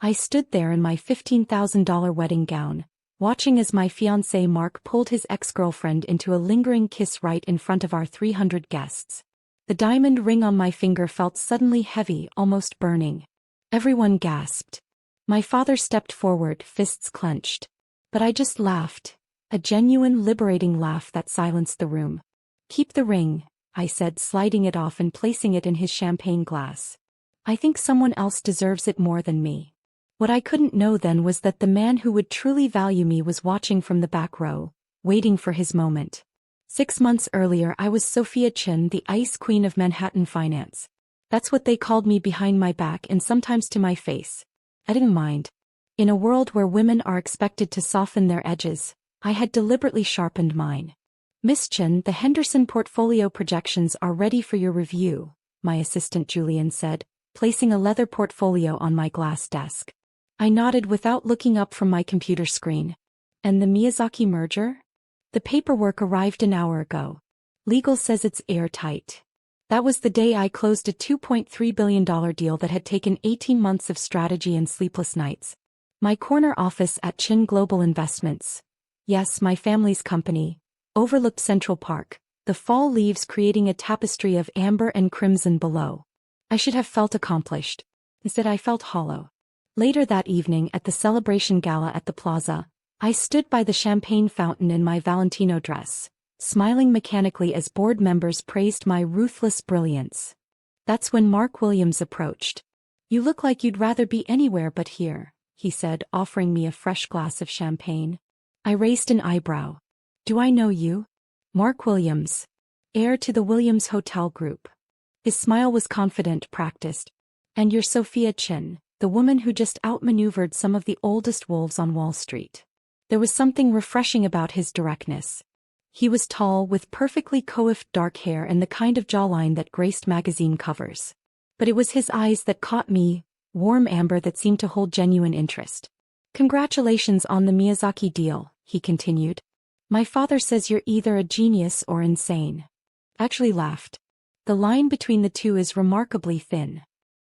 I stood there in my $15,000 wedding gown, watching as my fiancé Mark pulled his ex-girlfriend into a lingering kiss right in front of our 300 guests. The diamond ring on my finger felt suddenly heavy, almost burning. Everyone gasped. My father stepped forward, fists clenched. But I just laughed, a genuine, liberating laugh that silenced the room. "Keep the ring," I said, sliding it off and placing it in his champagne glass. "I think someone else deserves it more than me." What I couldn't know then was that the man who would truly value me was watching from the back row, waiting for his moment. 6 months earlier I was Sophia Chin, the ice queen of Manhattan finance. That's what they called me behind my back and sometimes to my face. I didn't mind. In a world where women are expected to soften their edges, I had deliberately sharpened mine. "Miss Chin, the Henderson portfolio projections are ready for your review," my assistant Julian said, placing a leather portfolio on my glass desk. I nodded without looking up from my computer screen. "And the Miyazaki merger?" "The paperwork arrived an hour ago. Legal says it's airtight." That was the day I closed a $2.3 billion deal that had taken 18 months of strategy and sleepless nights. My corner office at Chin Global Investments, yes, my family's company, overlooked Central Park, the fall leaves creating a tapestry of amber and crimson below. I should have felt accomplished. Instead I felt hollow. Later that evening at the celebration gala at the plaza, I stood by the champagne fountain in my Valentino dress, smiling mechanically as board members praised my ruthless brilliance. That's when Mark Williams approached. "You look like you'd rather be anywhere but here," he said, offering me a fresh glass of champagne. I raised an eyebrow. "Do I know you?" "Mark Williams, heir to the Williams Hotel Group." His smile was confident, practiced. "And you're Sophia Chin, the woman who just outmaneuvered some of the oldest wolves on Wall Street." There was something refreshing about his directness. He was tall, with perfectly coiffed dark hair and the kind of jawline that graced magazine covers. But it was his eyes that caught me, warm amber that seemed to hold genuine interest. "Congratulations on the Miyazaki deal," he continued. "My father says you're either a genius or insane." I actually laughed. The line between the two is remarkably thin.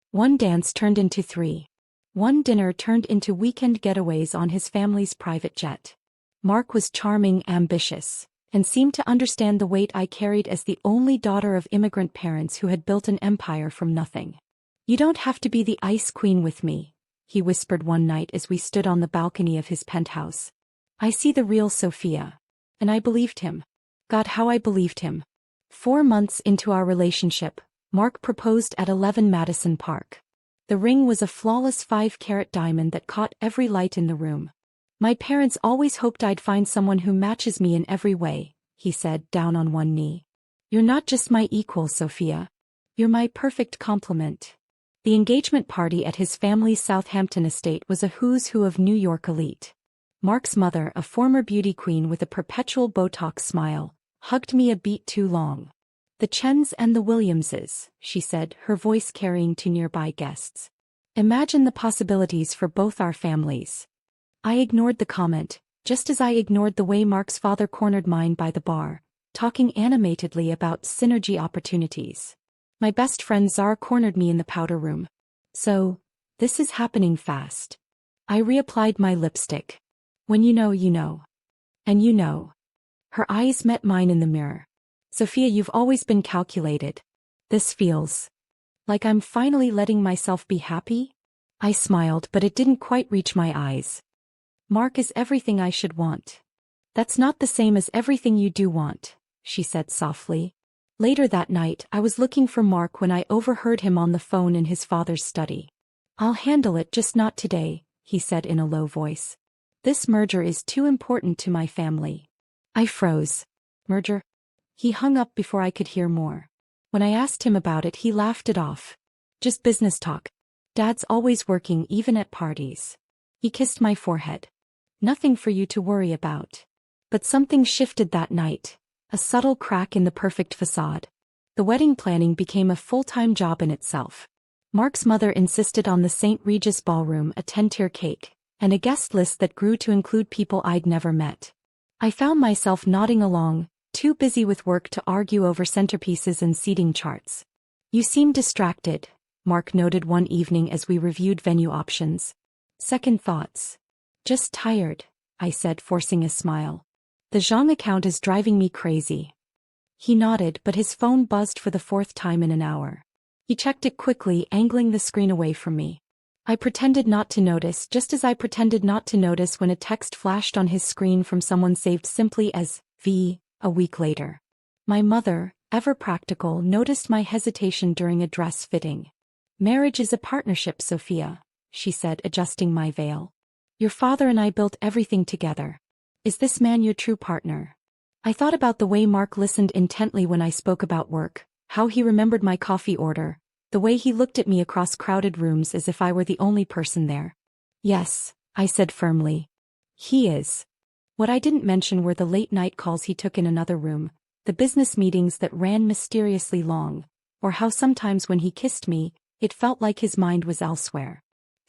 One dance turned into 3. One dinner turned into weekend getaways on his family's private jet. Mark was charming, ambitious, and seemed to understand the weight I carried as the only daughter of immigrant parents who had built an empire from nothing. "You don't have to be the ice queen with me," he whispered one night as we stood on the balcony of his penthouse. "I see the real Sophia." And I believed him. God, how I believed him. 4 months into our relationship, Mark proposed at 11 Madison Park. The ring was a flawless 5-carat diamond that caught every light in the room. "My parents always hoped I'd find someone who matches me in every way," he said, down on one knee. "You're not just my equal, Sophia. You're my perfect complement." The engagement party at his family's Southampton estate was a who's who of New York elite. Mark's mother, a former beauty queen with a perpetual Botox smile, hugged me a beat too long. "The Chens and the Williamses," she said, her voice carrying to nearby guests. "Imagine the possibilities for both our families." I ignored the comment, just as I ignored the way Mark's father cornered mine by the bar, talking animatedly about synergy opportunities. My best friend Zara cornered me in the powder room. "So, this is happening fast." I reapplied my lipstick. "When you know, you know." "And you know." Her eyes met mine in the mirror. "Sophia, you've always been calculated. This feels like I'm finally letting myself be happy." I smiled, but it didn't quite reach my eyes. "Mark is everything I should want." "That's not the same as everything you do want," she said softly. Later that night, I was looking for Mark when I overheard him on the phone in his father's study. "I'll handle it, just not today," he said in a low voice. "This merger is too important to my family." I froze. "Merger?" He hung up before I could hear more. When I asked him about it, he laughed it off. "Just business talk. Dad's always working, even at parties." He kissed my forehead. "Nothing for you to worry about." But something shifted that night, a subtle crack in the perfect facade. The wedding planning became a full-time job in itself. Mark's mother insisted on the St. Regis ballroom, a 10-tier cake, and a guest list that grew to include people I'd never met. I found myself nodding along, too busy with work to argue over centerpieces and seating charts. "You seem distracted," Mark noted one evening as we reviewed venue options. Second thoughts. Just tired, I said, forcing a smile. The Zhang account is driving me crazy. He nodded, but his phone buzzed for the fourth time in an hour. He checked it quickly, angling the screen away from me. I pretended not to notice, just as I pretended not to notice when a text flashed on his screen from someone saved simply as V a week later. My mother, ever practical, noticed my hesitation during a dress fitting. Marriage is a partnership, Sophia, she said, adjusting my veil. Your father and I built everything together. Is this man your true partner? I thought about the way Mark listened intently when I spoke about work, how he remembered my coffee order, the way he looked at me across crowded rooms as if I were the only person there. Yes, I said firmly. He is. What I didn't mention were the late-night calls he took in another room, the business meetings that ran mysteriously long, or how sometimes when he kissed me, it felt like his mind was elsewhere.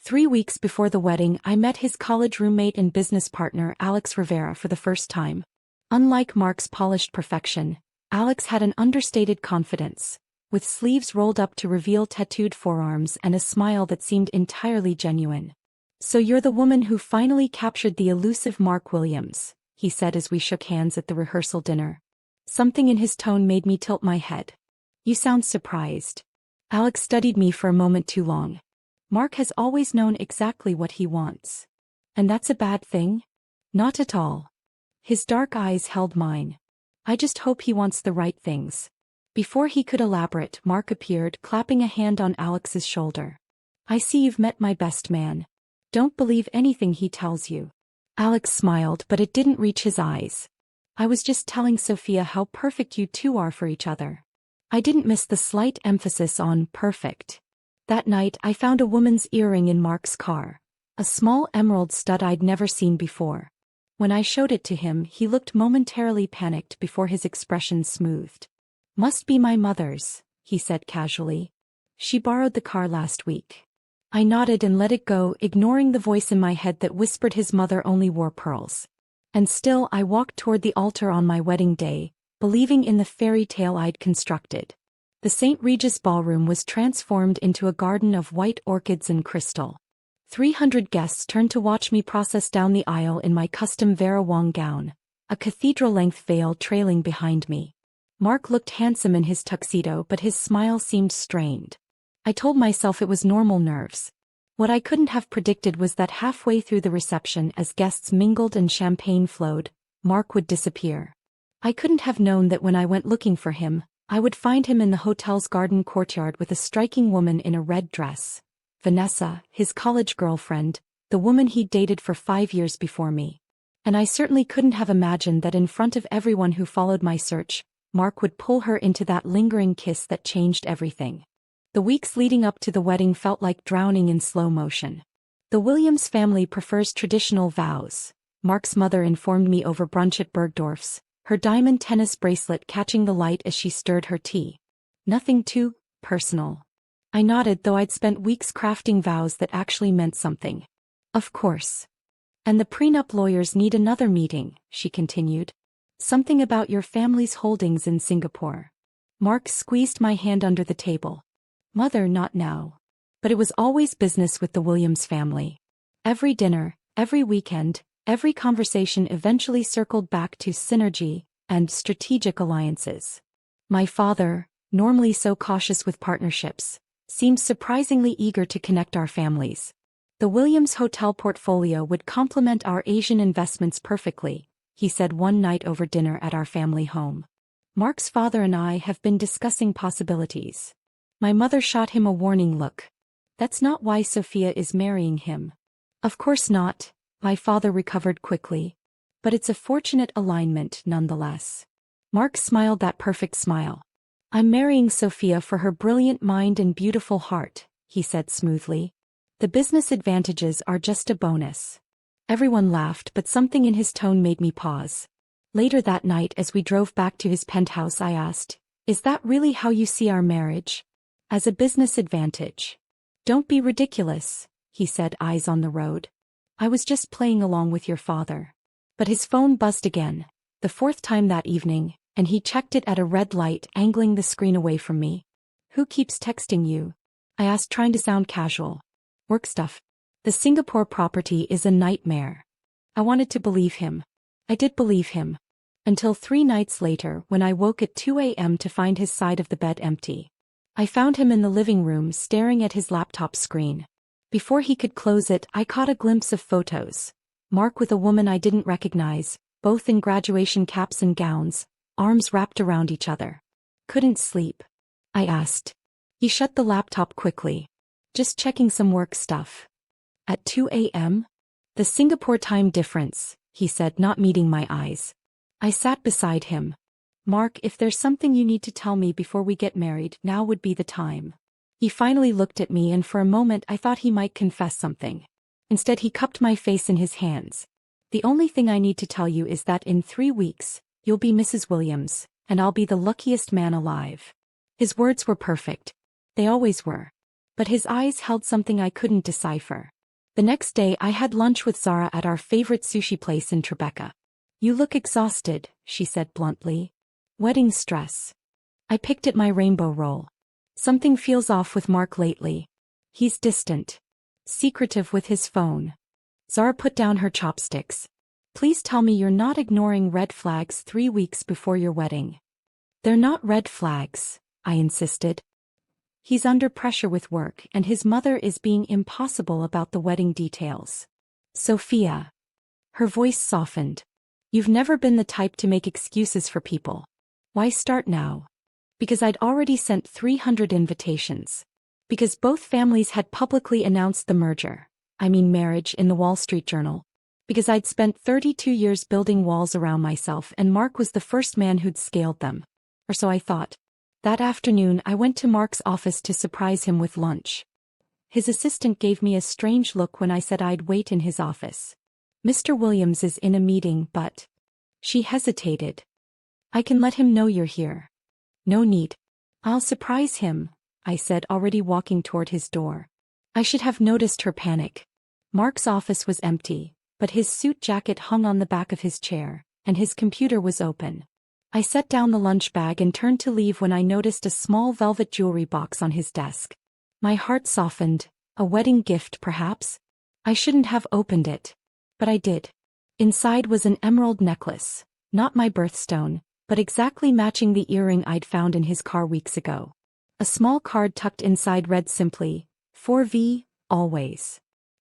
3 weeks before the wedding, I met his college roommate and business partner, Alex Rivera, for the first time. Unlike Mark's polished perfection, Alex had an understated confidence, with sleeves rolled up to reveal tattooed forearms and a smile that seemed entirely genuine. So you're the woman who finally captured the elusive Mark Williams, he said as we shook hands at the rehearsal dinner. Something in his tone made me tilt my head. You sound surprised. Alex studied me for a moment too long. Mark has always known exactly what he wants. And that's a bad thing? Not at all. His dark eyes held mine. I just hope he wants the right things. Before he could elaborate, Mark appeared, clapping a hand on Alex's shoulder. I see you've met my best man. Don't believe anything he tells you. Alex smiled, but it didn't reach his eyes. I was just telling Sophia how perfect you two are for each other. I didn't miss the slight emphasis on perfect. That night I found a woman's earring in Mark's car, a small emerald stud I'd never seen before. When I showed it to him, he looked momentarily panicked before his expression smoothed. Must be my mother's, he said casually. She borrowed the car last week. I nodded and let it go, ignoring the voice in my head that whispered his mother only wore pearls. And still I walked toward the altar on my wedding day, believing in the fairy tale I'd constructed. The St. Regis ballroom was transformed into a garden of white orchids and crystal. 300 guests turned to watch me process down the aisle in my custom Vera Wang gown, a cathedral-length veil trailing behind me. Mark looked handsome in his tuxedo, but his smile seemed strained. I told myself it was normal nerves. What I couldn't have predicted was that halfway through the reception, as guests mingled and champagne flowed, Mark would disappear. I couldn't have known that when I went looking for him, I would find him in the hotel's garden courtyard with a striking woman in a red dress. Vanessa, his college girlfriend, the woman he'd dated for 5 years before me. And I certainly couldn't have imagined that in front of everyone who followed my search, Mark would pull her into that lingering kiss that changed everything. The weeks leading up to the wedding felt like drowning in slow motion. The Williams family prefers traditional vows, Mark's mother informed me over brunch at Bergdorf's, her diamond tennis bracelet catching the light as she stirred her tea. Nothing too personal. I nodded, though I'd spent weeks crafting vows that actually meant something. Of course. And the prenup lawyers need another meeting, she continued. Something about your family's holdings in Singapore. Mark squeezed my hand under the table. Mother, not now. But it was always business with the Williams family. Every dinner, every weekend, every conversation eventually circled back to synergy and strategic alliances. My father, normally so cautious with partnerships, seemed surprisingly eager to connect our families. The Williams hotel portfolio would complement our Asian investments perfectly, he said one night over dinner at our family home. Mark's father and I have been discussing possibilities. My mother shot him a warning look. That's not why Sophia is marrying him. Of course not, my father recovered quickly. But it's a fortunate alignment nonetheless. Mark smiled that perfect smile. I'm marrying Sophia for her brilliant mind and beautiful heart, he said smoothly. The business advantages are just a bonus. Everyone laughed, but something in his tone made me pause. Later that night, as we drove back to his penthouse, I asked, "Is that really how you see our marriage? As a business advantage?" "Don't be ridiculous," he said, eyes on the road. "I was just playing along with your father." But his phone buzzed again, the fourth time that evening, and he checked it at a red light, angling the screen away from me. "Who keeps texting you?" I asked, trying to sound casual. "Work stuff." The Singapore property is a nightmare. I wanted to believe him. I did believe him. Until 3 nights later when I woke at 2 a.m. to find his side of the bed empty. I found him in the living room staring at his laptop screen. Before he could close it, I caught a glimpse of photos. Mark with a woman I didn't recognize, both in graduation caps and gowns, arms wrapped around each other. Couldn't sleep? I asked. He shut the laptop quickly. Just checking some work stuff. At 2 a.m.? The Singapore time difference, he said, not meeting my eyes. I sat beside him. Mark, if there's something you need to tell me before we get married, now would be the time. He finally looked at me and for a moment I thought he might confess something. Instead he cupped my face in his hands. The only thing I need to tell you is that in 3 weeks, you'll be Mrs. Williams, and I'll be the luckiest man alive. His words were perfect. They always were. But his eyes held something I couldn't decipher. The next day I had lunch with Zara at our favorite sushi place in Tribeca. You look exhausted, she said bluntly. Wedding stress. I picked at my rainbow roll. Something feels off with Mark lately. He's distant. Secretive with his phone. Zara put down her chopsticks. Please tell me you're not ignoring red flags 3 weeks before your wedding. They're not red flags, I insisted. He's under pressure with work and his mother is being impossible about the wedding details. Sophia. Her voice softened. You've never been the type to make excuses for people. Why start now? Because I'd already sent 300 invitations. Because both families had publicly announced the marriage in the Wall Street Journal. Because I'd spent 32 years building walls around myself and Mark was the first man who'd scaled them. Or so I thought. That afternoon I went to Mark's office to surprise him with lunch. His assistant gave me a strange look when I said I'd wait in his office. Mr. Williams is in a meeting, but... She hesitated. I can let him know you're here. No need. I'll surprise him, I said, already walking toward his door. I should have noticed her panic. Mark's office was empty, but his suit jacket hung on the back of his chair, and his computer was open. I set down the lunch bag and turned to leave when I noticed a small velvet jewelry box on his desk. My heart softened. A wedding gift, perhaps? I shouldn't have opened it. But I did. Inside was an emerald necklace, not my birthstone, but exactly matching the earring I'd found in his car weeks ago. A small card tucked inside read simply, 4V, always.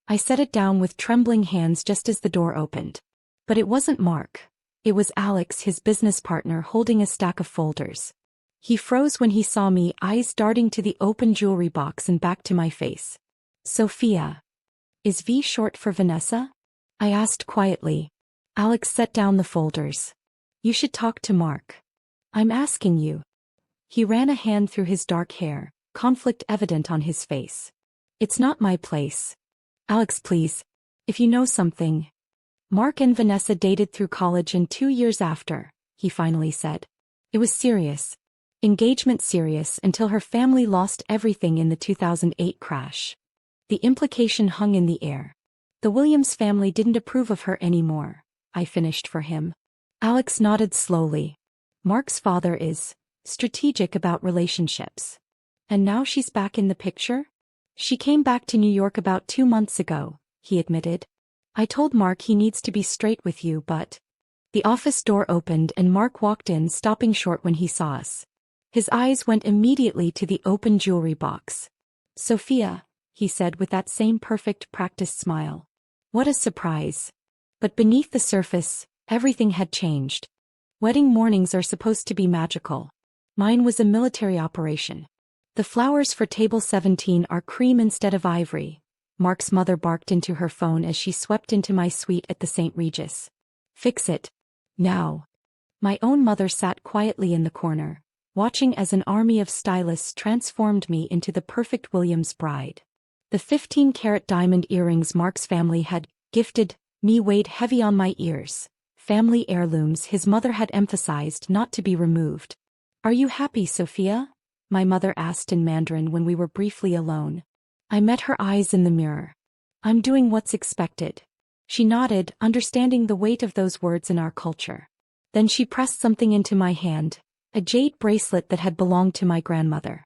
I set it down with trembling hands just as the door opened. But it wasn't Mark. It was Alex, his business partner, holding a stack of folders. He froze when he saw me, eyes darting to the open jewelry box and back to my face. Sophia. Is V short for Vanessa? I asked quietly. Alex set down the folders. You should talk to Mark. I'm asking you. He ran a hand through his dark hair, conflict evident on his face. It's not my place. Alex, please. If you know something. Mark and Vanessa dated through college and 2 years after, he finally said. It was serious. Engagement serious until her family lost everything in the 2008 crash. The implication hung in the air. The Williams family didn't approve of her anymore, I finished for him. Alex nodded slowly. Mark's father is strategic about relationships. And now she's back in the picture? She came back to New York about 2 months ago, he admitted. I told Mark he needs to be straight with you, but... The office door opened and Mark walked in, stopping short when he saw us. His eyes went immediately to the open jewelry box. Sophia, he said with that same perfect practiced smile. What a surprise. But beneath the surface, everything had changed. Wedding mornings are supposed to be magical. Mine was a military operation. The flowers for table 17 are cream instead of ivory. Mark's mother barked into her phone as she swept into my suite at the St. Regis. Fix it. Now. My own mother sat quietly in the corner, watching as an army of stylists transformed me into the perfect Williams bride. The 15-carat diamond earrings Mark's family had gifted me weighed heavy on my ears. Family heirlooms his mother had emphasized not to be removed. Are you happy, Sophia? My mother asked in Mandarin when we were briefly alone. I met her eyes in the mirror. I'm doing what's expected. She nodded, understanding the weight of those words in our culture. Then she pressed something into my hand, a jade bracelet that had belonged to my grandmother.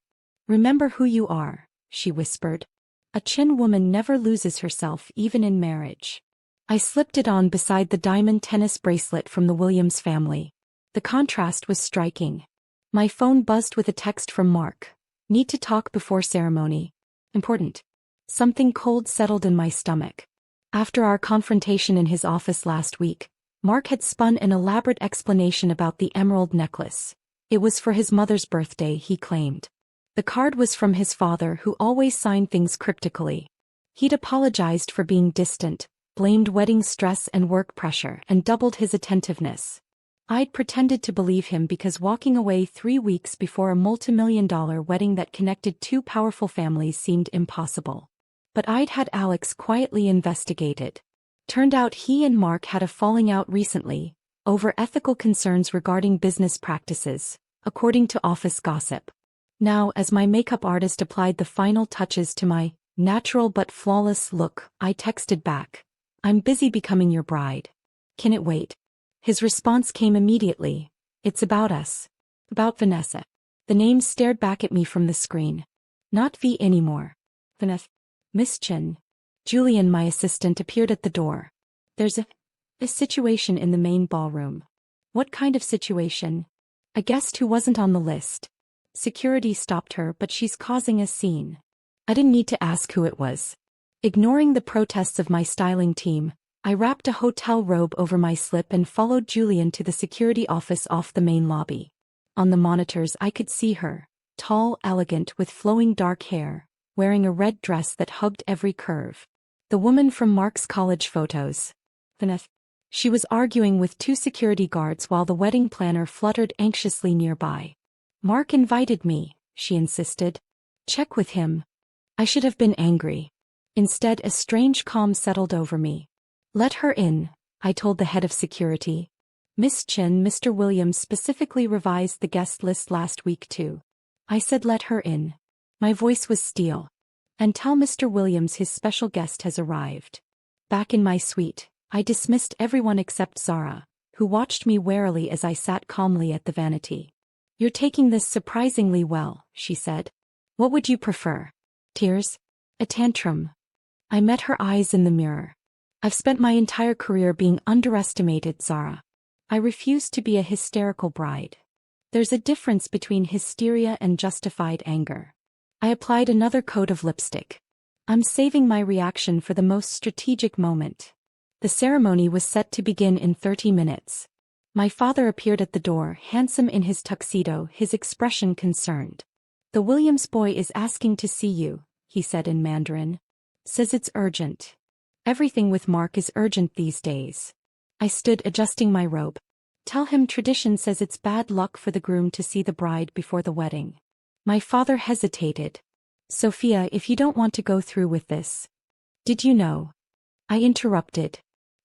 Remember who you are, she whispered. A Chin woman never loses herself even in marriage. I slipped it on beside the diamond tennis bracelet from the Williams family. The contrast was striking. My phone buzzed with a text from Mark. Need to talk before ceremony. Important. Something cold settled in my stomach. After our confrontation in his office last week, Mark had spun an elaborate explanation about the emerald necklace. It was for his mother's birthday, he claimed. The card was from his father, who always signed things cryptically. He'd apologized for being distant, blamed wedding stress and work pressure, and doubled his attentiveness. I'd pretended to believe him because walking away 3 weeks before a multimillion-dollar wedding that connected two powerful families seemed impossible. But I'd had Alex quietly investigated. Turned out he and Mark had a falling out recently, over ethical concerns regarding business practices, according to office gossip. Now, as my makeup artist applied the final touches to my natural but flawless look, I texted back, "I'm busy becoming your bride. Can it wait?" His response came immediately. "It's about us. About Vanessa." The name stared back at me from the screen. Not V anymore. Vanessa. Miss Chin. Julian, my assistant, appeared at the door. "There's a situation in the main ballroom." "What kind of situation?" "A guest who wasn't on the list. Security stopped her, but she's causing a scene." I didn't need to ask who it was. Ignoring the protests of my styling team, I wrapped a hotel robe over my slip and followed Julian to the security office off the main lobby. On the monitors I could see her, tall, elegant, with flowing dark hair, wearing a red dress that hugged every curve. The woman from Mark's college photos. Vanessa. She was arguing with 2 security guards while the wedding planner fluttered anxiously nearby. "Mark invited me," she insisted. "Check with him." I should have been angry. Instead, a strange calm settled over me. "Let her in," I told the head of security. "Miss Chin, Mr. Williams specifically revised the guest list last week too." I said, "Let her in." My voice was steel. "And tell Mr. Williams his special guest has arrived." Back in my suite, I dismissed everyone except Zara, who watched me warily as I sat calmly at the vanity. "You're taking this surprisingly well," she said. "What would you prefer? Tears? A tantrum?" I met her eyes in the mirror. "I've spent my entire career being underestimated, Zara. I refuse to be a hysterical bride. There's a difference between hysteria and justified anger." I applied another coat of lipstick. "I'm saving my reaction for the most strategic moment." The ceremony was set to begin in 30 minutes. My father appeared at the door, handsome in his tuxedo, his expression concerned. "The Williams boy is asking to see you," he said in Mandarin. "Says it's urgent." Everything with Mark is urgent these days. I stood adjusting my robe. "Tell him tradition says it's bad luck for the groom to see the bride before the wedding." My father hesitated. "Sophia, if you don't want to go through with this." "Did you know?" I interrupted.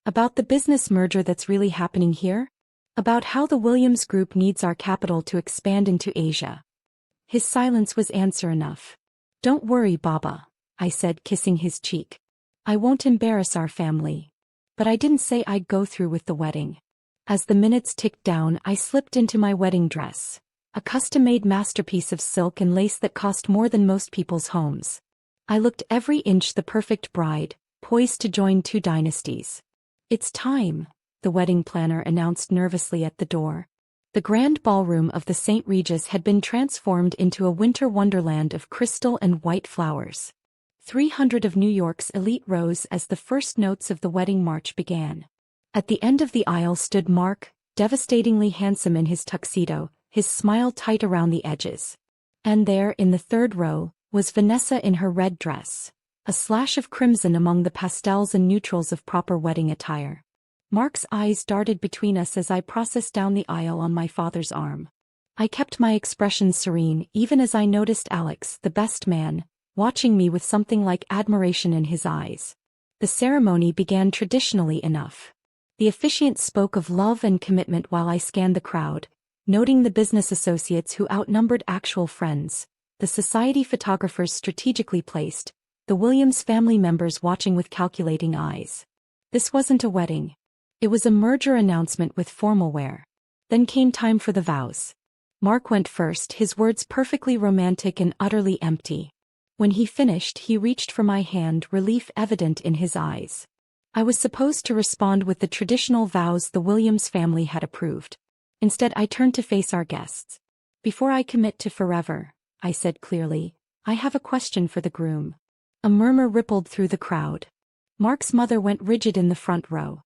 "About the business merger that's really happening here? About how the Williams Group needs our capital to expand into Asia." His silence was answer enough. "Don't worry, Baba," I said, kissing his cheek. "I won't embarrass our family." But I didn't say I'd go through with the wedding. As the minutes ticked down, I slipped into my wedding dress, a custom-made masterpiece of silk and lace that cost more than most people's homes. I looked every inch the perfect bride, poised to join 2 dynasties. "It's time," the wedding planner announced nervously at the door. The grand ballroom of the St. Regis had been transformed into a winter wonderland of crystal and white flowers. 300 of New York's elite rose as the first notes of the wedding march began. At the end of the aisle stood Mark, devastatingly handsome in his tuxedo, his smile tight around the edges. And there, in the 3rd row, was Vanessa in her red dress, a slash of crimson among the pastels and neutrals of proper wedding attire. Mark's eyes darted between us as I processed down the aisle on my father's arm. I kept my expression serene even as I noticed Alex, the best man, watching me with something like admiration in his eyes. The ceremony began traditionally enough. The officiant spoke of love and commitment while I scanned the crowd, noting the business associates who outnumbered actual friends, the society photographers strategically placed, the Williams family members watching with calculating eyes. This wasn't a wedding. It was a merger announcement with formal wear. Then came time for the vows. Mark went first, his words perfectly romantic and utterly empty. When he finished, he reached for my hand, relief evident in his eyes. I was supposed to respond with the traditional vows the Williams family had approved. Instead, I turned to face our guests. Before I commit to forever, I said clearly, I have a question for the groom. A murmur rippled through the crowd. Mark's mother went rigid in the front row.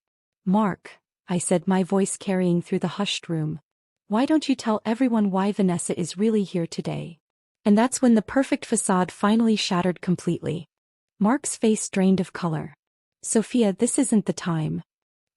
Mark, I said, my voice carrying through the hushed room. Why don't you tell everyone why Vanessa is really here today? And that's when the perfect facade finally shattered completely. Mark's face drained of color. Sophia, this isn't the time.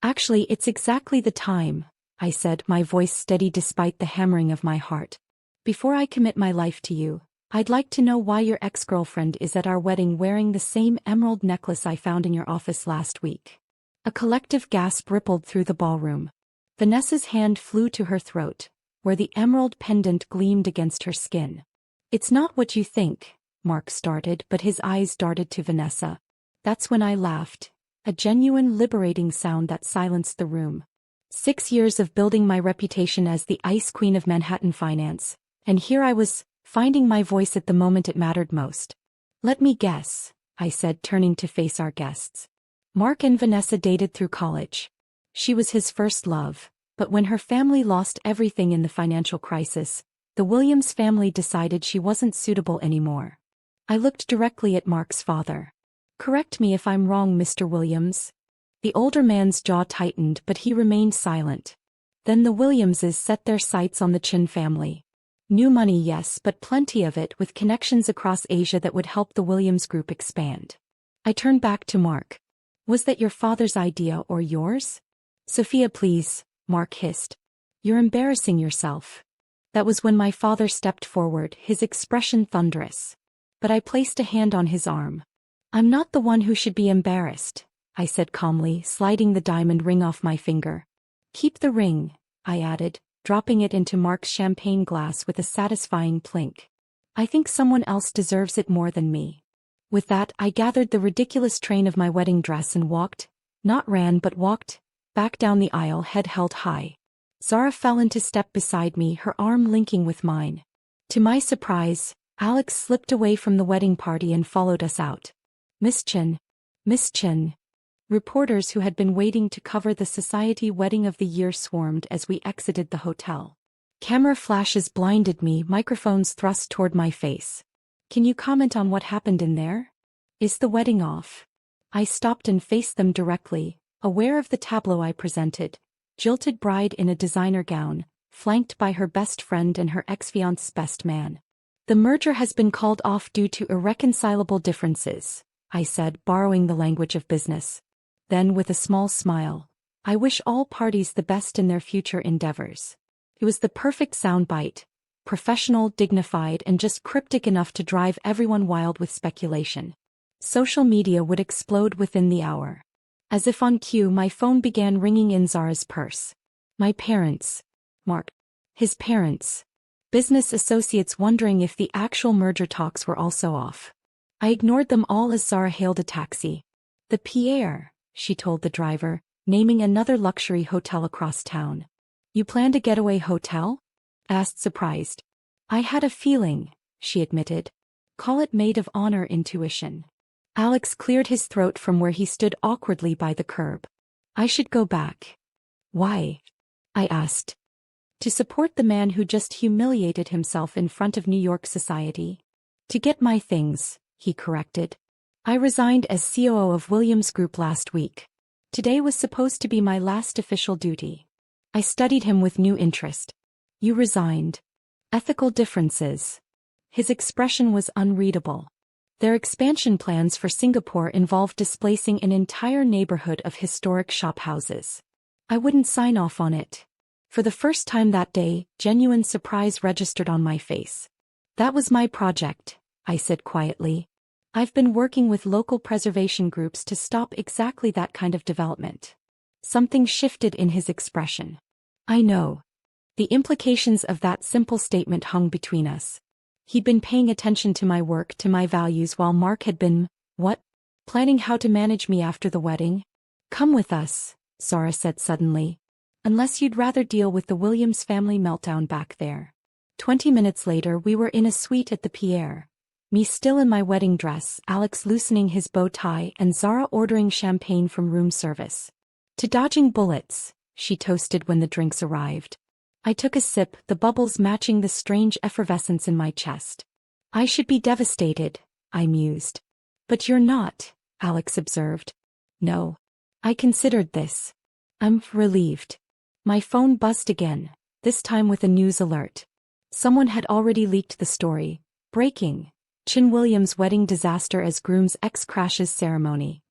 Actually, it's exactly the time, I said, my voice steady despite the hammering of my heart. Before I commit my life to you, I'd like to know why your ex-girlfriend is at our wedding wearing the same emerald necklace I found in your office last week. A collective gasp rippled through the ballroom. Vanessa's hand flew to her throat, where the emerald pendant gleamed against her skin. It's not what you think, Mark started, but his eyes darted to Vanessa. That's when I laughed, a genuine liberating sound that silenced the room. 6 years of building my reputation as the Ice Queen of Manhattan finance, and here I was, finding my voice at the moment it mattered most. Let me guess, I said, turning to face our guests. Mark and Vanessa dated through college. She was his first love, but when her family lost everything in the financial crisis, the Williams family decided she wasn't suitable anymore. I looked directly at Mark's father. Correct me if I'm wrong, Mr. Williams. The older man's jaw tightened, but he remained silent. Then the Williamses set their sights on the Chin family. New money, yes, but plenty of it, with connections across Asia that would help the Williams Group expand. I turned back to Mark. Was that your father's idea or yours? Sophia, please, Mark hissed. You're embarrassing yourself. That was when my father stepped forward, his expression thunderous. But I placed a hand on his arm. I'm not the one who should be embarrassed, I said calmly, sliding the diamond ring off my finger. Keep the ring, I added, dropping it into Mark's champagne glass with a satisfying plink. I think someone else deserves it more than me. With that, I gathered the ridiculous train of my wedding dress and walked, not ran but walked, back down the aisle, head held high. Zara fell into step beside me, her arm linking with mine. To my surprise, Alex slipped away from the wedding party and followed us out. Miss Chin. Miss Chin. Reporters who had been waiting to cover the society wedding of the year swarmed as we exited the hotel. Camera flashes blinded me, microphones thrust toward my face. Can you comment on what happened in there? Is the wedding off? I stopped and faced them directly, aware of the tableau I presented. Jilted bride in a designer gown, flanked by her best friend and her ex-fiance's best man. The merger has been called off due to irreconcilable differences, I said, borrowing the language of business. Then, with a small smile, I wish all parties the best in their future endeavors. It was the perfect soundbite, professional, dignified, and just cryptic enough to drive everyone wild with speculation. Social media would explode within the hour. As if on cue, my phone began ringing in Zara's purse. My parents. Mark. His parents. Business associates wondering if the actual merger talks were also off. I ignored them all as Zara hailed a taxi. The Pierre, she told the driver, naming another luxury hotel across town. You planned a getaway hotel? Asked surprised. I had a feeling, she admitted. Call it maid of honor intuition. Alex cleared his throat from where he stood awkwardly by the curb. I should go back. Why? I asked. To support the man who just humiliated himself in front of New York society. To get my things, he corrected. I resigned as COO of Williams Group last week. Today was supposed to be my last official duty. I studied him with new interest. You resigned. Ethical differences. His expression was unreadable. Their expansion plans for Singapore involved displacing an entire neighborhood of historic shophouses. I wouldn't sign off on it. For the first time that day, genuine surprise registered on my face. That was my project, I said quietly. I've been working with local preservation groups to stop exactly that kind of development. Something shifted in his expression. I know. The implications of that simple statement hung between us. He'd been paying attention to my work, to my values, while Mark had been, what? Planning how to manage me after the wedding? Come with us, Zara said suddenly. Unless you'd rather deal with the Williams family meltdown back there. 20 minutes later we were in a suite at the Pierre. Me still in my wedding dress, Alex loosening his bow tie, and Zara ordering champagne from room service. To dodging bullets, she toasted when the drinks arrived. I took a sip, the bubbles matching the strange effervescence in my chest. I should be devastated, I mused. But you're not, Alex observed. No. I considered this. I'm relieved. My phone buzzed again, this time with a news alert. Someone had already leaked the story. Breaking. Chin Williams' wedding disaster as groom's ex crashes ceremony.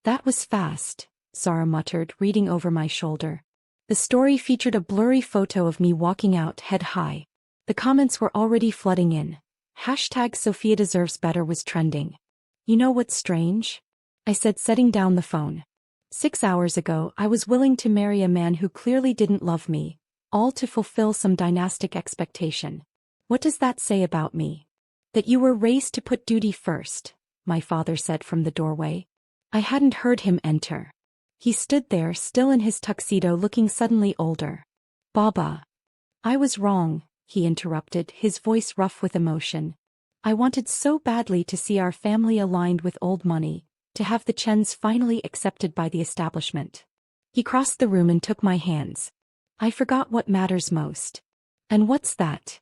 That was fast, Zara muttered, reading over my shoulder. The story featured a blurry photo of me walking out head high. The comments were already flooding in. Hashtag Sophia Deserves Better was trending. You know what's strange? I said, setting down the phone. 6 hours ago, I was willing to marry a man who clearly didn't love me, all to fulfill some dynastic expectation. What does that say about me? That you were raised to put duty first, my father said from the doorway. I hadn't heard him enter. He stood there, still in his tuxedo, looking suddenly older. Baba. I was wrong, he interrupted, his voice rough with emotion. I wanted so badly to see our family aligned with old money, to have the Chens finally accepted by the establishment. He crossed the room and took my hands. I forgot what matters most. And what's that?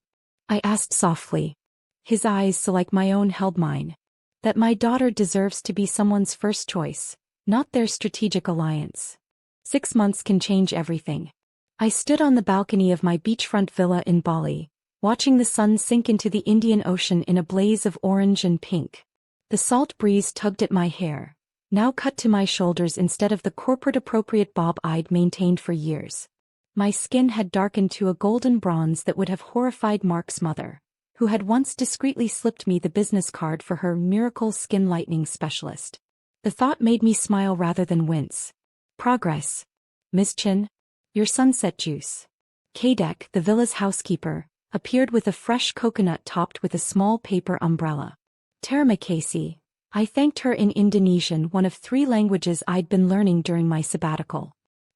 I asked softly. His eyes, so like my own, held mine. That my daughter deserves to be someone's first choice, not their strategic alliance. 6 months can change everything. I stood on the balcony of my beachfront villa in Bali, watching the sun sink into the Indian Ocean in a blaze of orange and pink. The salt breeze tugged at my hair, now cut to my shoulders instead of the corporate-appropriate bob I'd maintained for years. My skin had darkened to a golden bronze that would have horrified Mark's mother, who had once discreetly slipped me the business card for her miracle skin lightening specialist. The thought made me smile rather than wince. Progress. Miss Chin? Your sunset juice. Kadek, the villa's housekeeper, appeared with a fresh coconut topped with a small paper umbrella. Terima kasih. I thanked her in Indonesian, one of 3 languages I'd been learning during my sabbatical.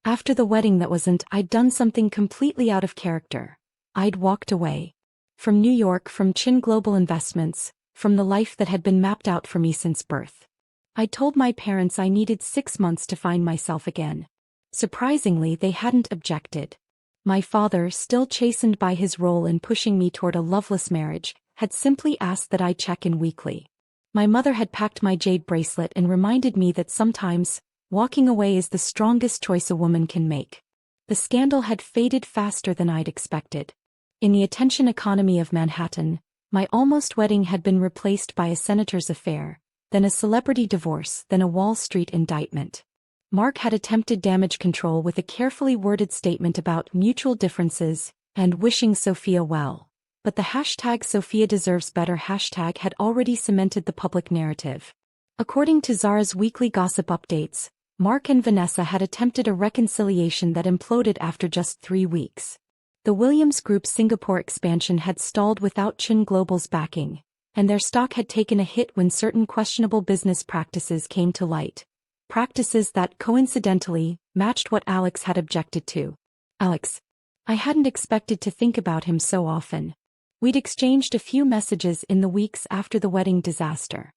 After the wedding that wasn't, I'd done something completely out of character. I'd walked away. From New York, from Chin Global Investments, from the life that had been mapped out for me since birth. I told my parents I needed 6 months to find myself again. Surprisingly, they hadn't objected. My father, still chastened by his role in pushing me toward a loveless marriage, had simply asked that I check in weekly. My mother had packed my jade bracelet and reminded me that sometimes, walking away is the strongest choice a woman can make. The scandal had faded faster than I'd expected. In the attention economy of Manhattan, my almost wedding had been replaced by a senator's affair, then a celebrity divorce, then a Wall Street indictment. Mark had attempted damage control with a carefully worded statement about mutual differences and wishing Sophia well. But the hashtag Sophia Deserves Better hashtag had already cemented the public narrative. According to Zara's weekly gossip updates, Mark and Vanessa had attempted a reconciliation that imploded after just 3 weeks. The Williams Group's Singapore expansion had stalled without Chin Global's backing, and their stock had taken a hit when certain questionable business practices came to light. Practices that, coincidentally, matched what Alex had objected to. Alex. I hadn't expected to think about him so often. We'd exchanged a few messages in the weeks after the wedding disaster.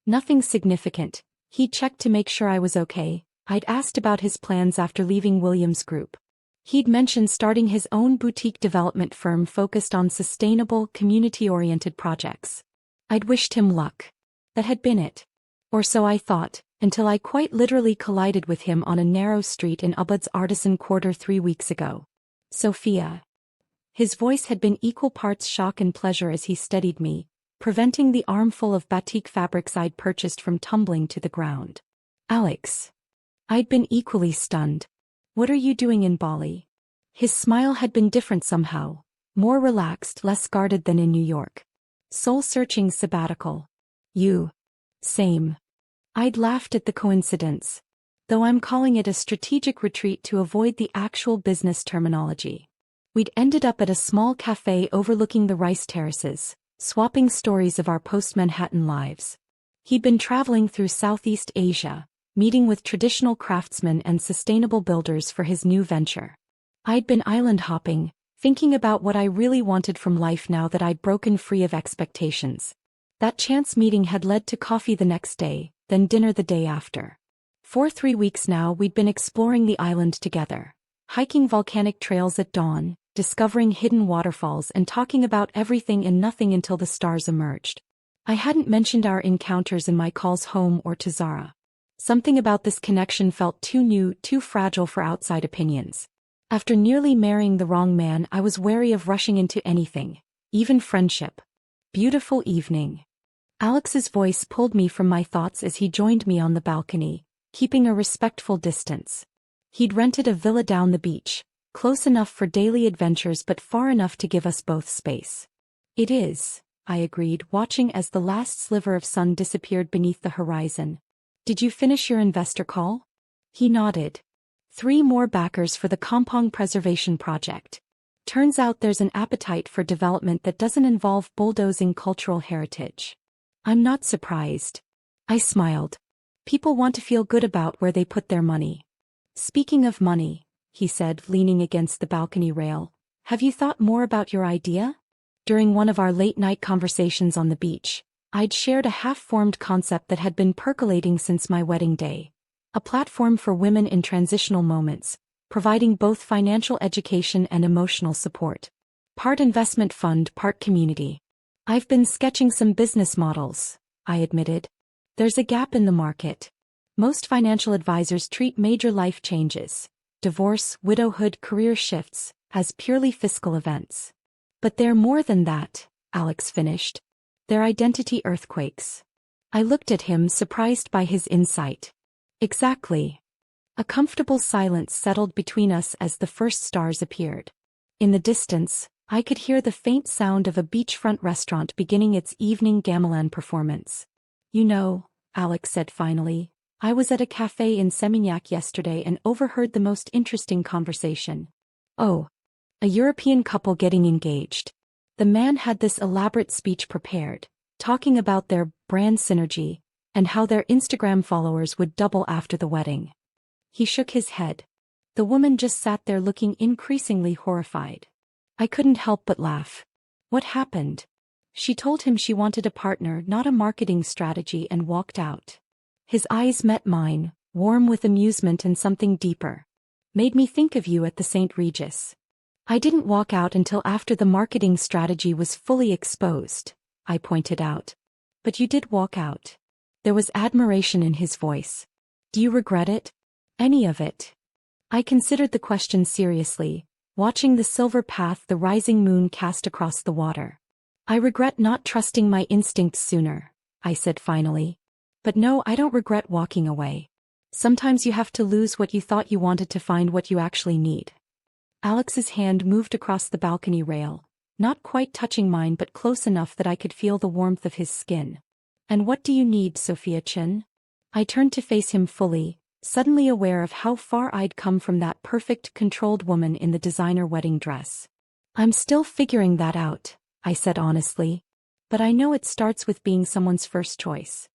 Nothing significant. He checked to make sure I was okay. I'd asked about his plans after leaving Williams Group. He'd mentioned starting his own boutique development firm focused on sustainable, community-oriented projects. I'd wished him luck. That had been it. Or so I thought, until I quite literally collided with him on a narrow street in Ubud's Artisan Quarter 3 weeks ago. Sophia. His voice had been equal parts shock and pleasure as he steadied me, preventing the armful of batik fabrics I'd purchased from tumbling to the ground. Alex. I'd been equally stunned. What are you doing in Bali? His smile had been different somehow, more relaxed, less guarded than in New York. Soul-searching sabbatical. You. Same. I'd laughed at the coincidence, though I'm calling it a strategic retreat to avoid the actual business terminology. We'd ended up at a small cafe overlooking the rice terraces, swapping stories of our post-Manhattan lives. He'd been traveling through Southeast Asia, meeting with traditional craftsmen and sustainable builders for his new venture. I'd been island hopping, thinking about what I really wanted from life now that I'd broken free of expectations. That chance meeting had led to coffee the next day, then dinner the day after. For 3 weeks now we'd been exploring the island together, hiking volcanic trails at dawn, discovering hidden waterfalls and talking about everything and nothing until the stars emerged. I hadn't mentioned our encounters in my calls home or to Zara. Something about this connection felt too new, too fragile for outside opinions. After nearly marrying the wrong man, I was wary of rushing into anything, even friendship. Beautiful evening. Alex's voice pulled me from my thoughts as he joined me on the balcony, keeping a respectful distance. He'd rented a villa down the beach, close enough for daily adventures but far enough to give us both space. It is, I agreed, watching as the last sliver of sun disappeared beneath the horizon. Did you finish your investor call? He nodded. 3 more backers for the Kampong Preservation Project. Turns out there's an appetite for development that doesn't involve bulldozing cultural heritage. I'm not surprised. I smiled. People want to feel good about where they put their money. Speaking of money, he said, leaning against the balcony rail, have you thought more about your idea? During one of our late-night conversations on the beach, I'd shared a half-formed concept that had been percolating since my wedding day. A platform for women in transitional moments, providing both financial education and emotional support. Part investment fund, part community. I've been sketching some business models, I admitted. There's a gap in the market. Most financial advisors treat major life changes, divorce, widowhood, career shifts, as purely fiscal events. But they're more than that, Alex finished. They're identity earthquakes. I looked at him, surprised by his insight. Exactly. A comfortable silence settled between us as the first stars appeared. In the distance, I could hear the faint sound of a beachfront restaurant beginning its evening gamelan performance. You know, Alex said finally, I was at a cafe in Seminyak yesterday and overheard the most interesting conversation. Oh, a European couple getting engaged. The man had this elaborate speech prepared, talking about their brand synergy and how their Instagram followers would double after the wedding. He shook his head. The woman just sat there looking increasingly horrified. I couldn't help but laugh. What happened? She told him she wanted a partner, not a marketing strategy, and walked out. His eyes met mine, warm with amusement and something deeper. Made me think of you at the St. Regis. I didn't walk out until after the marketing strategy was fully exposed, I pointed out. But you did walk out. There was admiration in his voice. Do you regret it? Any of it? I considered the question seriously, watching the silver path the rising moon cast across the water. I regret not trusting my instincts sooner, I said finally. But no, I don't regret walking away. Sometimes you have to lose what you thought you wanted to find what you actually need. Alex's hand moved across the balcony rail, not quite touching mine but close enough that I could feel the warmth of his skin. And what do you need, Sophia Chen? I turned to face him fully, suddenly aware of how far I'd come from that perfect, controlled woman in the designer wedding dress. I'm still figuring that out, I said honestly. But I know it starts with being someone's first choice.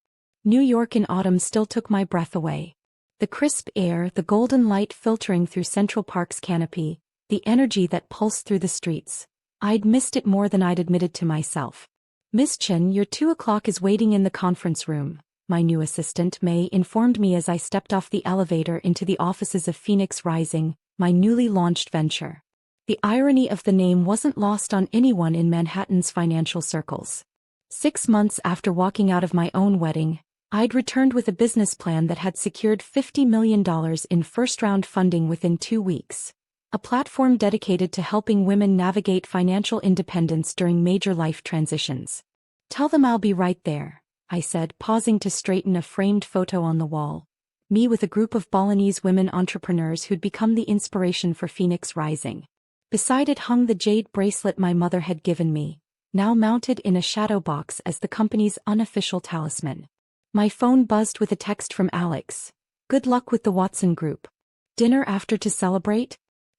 New York in autumn still took my breath away. The crisp air, the golden light filtering through Central Park's canopy, the energy that pulsed through the streets. I'd missed it more than I'd admitted to myself. Miss Chen, your 2 o'clock is waiting in the conference room, my new assistant May informed me as I stepped off the elevator into the offices of Phoenix Rising, my newly launched venture. The irony of the name wasn't lost on anyone in Manhattan's financial circles. 6 months after walking out of my own wedding, I'd returned with a business plan that had secured $50 million in first-round funding within 2 weeks. A platform dedicated to helping women navigate financial independence during major life transitions. Tell them I'll be right there, I said, pausing to straighten a framed photo on the wall. Me with a group of Balinese women entrepreneurs who'd become the inspiration for Phoenix Rising. Beside it hung the jade bracelet my mother had given me, now mounted in a shadow box as the company's unofficial talisman. My phone buzzed with a text from Alex. Good luck with the Watson Group. Dinner after to celebrate?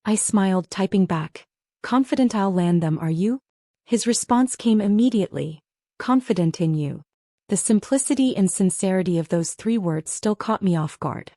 I smiled, typing back. Confident I'll land them, are you? His response came immediately. Confident in you. The simplicity and sincerity of those 3 words still caught me off guard.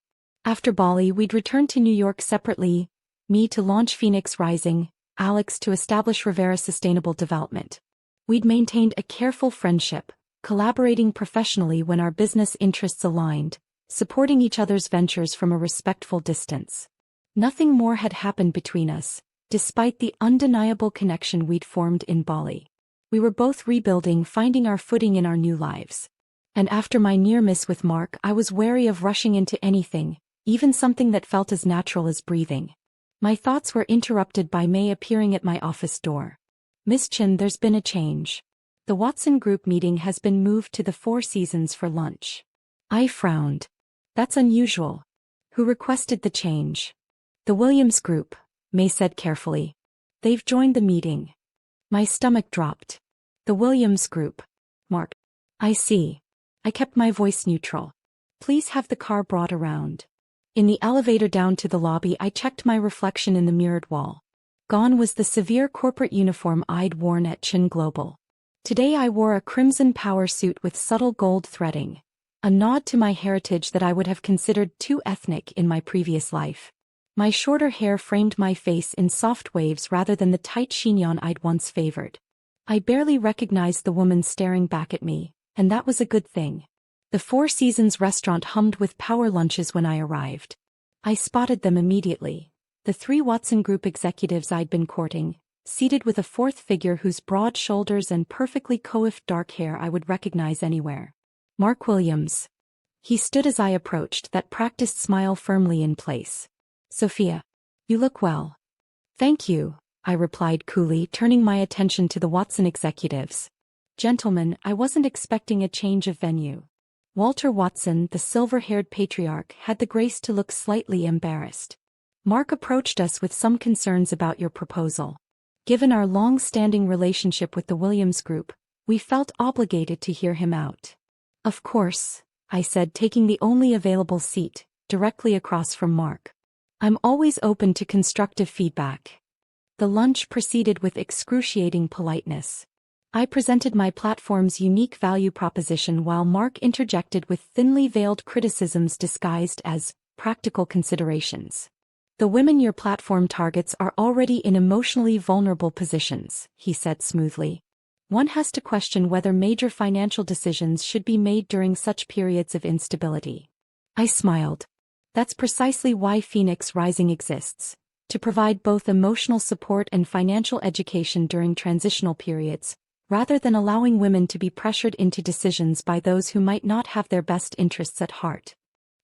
After Bali, we'd returned to New York separately, me to launch Phoenix Rising, Alex to establish Rivera Sustainable Development. We'd maintained a careful friendship, collaborating professionally when our business interests aligned, supporting each other's ventures from a respectful distance. Nothing more had happened between us, despite the undeniable connection we'd formed in Bali. We were both rebuilding, finding our footing in our new lives. And after my near miss with Mark, I was wary of rushing into anything, even something that felt as natural as breathing. My thoughts were interrupted by May appearing at my office door. "Miss Chin, there's been a change. The Watson Group meeting has been moved to the Four Seasons for lunch." I frowned. "That's unusual. Who requested the change?" "The Williams Group," May said carefully. "They've joined the meeting." My stomach dropped. "The Williams Group. Mark." "I see." I kept my voice neutral. "Please have the car brought around." In the elevator down to the lobby, I checked my reflection in the mirrored wall. Gone was the severe corporate uniform I'd worn at Chin Global. Today I wore a crimson power suit with subtle gold threading, a nod to my heritage that I would have considered too ethnic in my previous life. My shorter hair framed my face in soft waves rather than the tight chignon I'd once favored. I barely recognized the woman staring back at me, and that was a good thing. The Four Seasons restaurant hummed with power lunches when I arrived. I spotted them immediately. The three Watson Group executives I'd been courting, seated with a fourth figure whose broad shoulders and perfectly coiffed dark hair I would recognize anywhere. Mark Williams. He stood as I approached, that practiced smile firmly in place. "Sophia, you look well." "Thank you," I replied coolly, turning my attention to the Watson executives. "Gentlemen, I wasn't expecting a change of venue." Walter Watson, the silver-haired patriarch, had the grace to look slightly embarrassed. "Mark approached us with some concerns about your proposal. Given our long-standing relationship with the Williams Group, we felt obligated to hear him out." "Of course," I said, taking the only available seat, directly across from Mark. "I'm always open to constructive feedback." The lunch proceeded with excruciating politeness. I presented my platform's unique value proposition while Mark interjected with thinly veiled criticisms disguised as practical considerations. "The women your platform targets are already in emotionally vulnerable positions," he said smoothly. "One has to question whether major financial decisions should be made during such periods of instability." I smiled. "That's precisely why Phoenix Rising exists, to provide both emotional support and financial education during transitional periods, rather than allowing women to be pressured into decisions by those who might not have their best interests at heart."